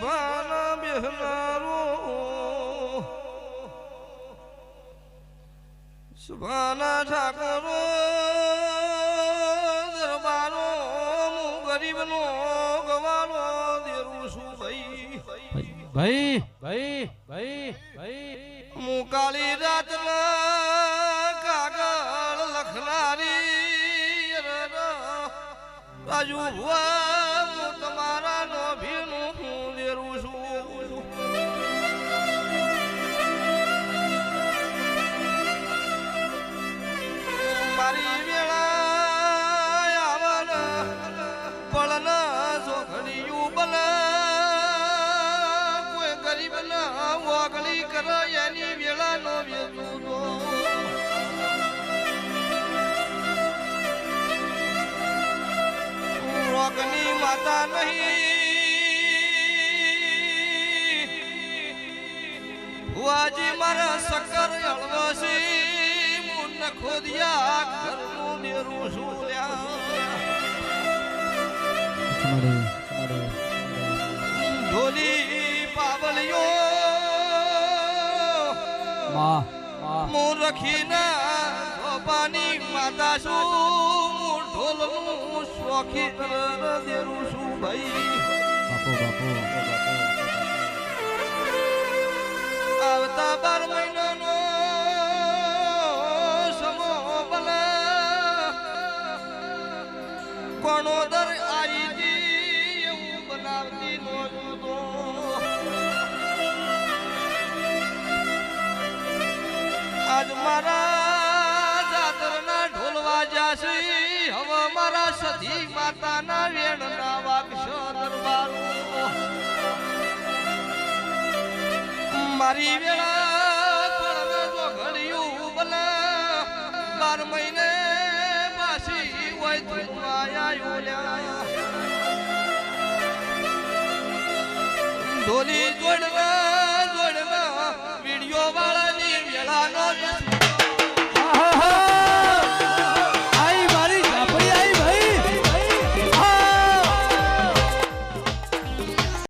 સભાના બેહનારો સભાના ઠાકોરો દરબારો હું ગરીબનો ગવાનો દેરું છું ભાઈ હું કાળી રાતના કાગળ લખનારી રાજુ ભુવા હું તમારા નોભીનું હું દેરું છું મારી વેળા આવન પળના જોખડિયું બના કોઈ ગરીબના વાગલી કરે એની વેળા નો વેચું રોગની માતા નહીં ભુવાજી મારા સકર હળવસી મુન ખોદિયા ઘરનું નેરું શું ઢોલી પાવલિયો મું રખીના પાણી માતા શું ઢોલનું શોખી દેરું છું ભાઈ આવતા 12 મહિનાનો સમો બના કોણો દર આવી જી એવું બનાવતી નો જુદો આજ મારા જાતરના ઢોલ વાજ્યા છે હવે મારા સધી માતાના વેણના વાગશો દરબારો મારી વેળા પડવે ઘડિયું બના 12 મહિને પાછી હોય તું આયા ઢોલી જોડવા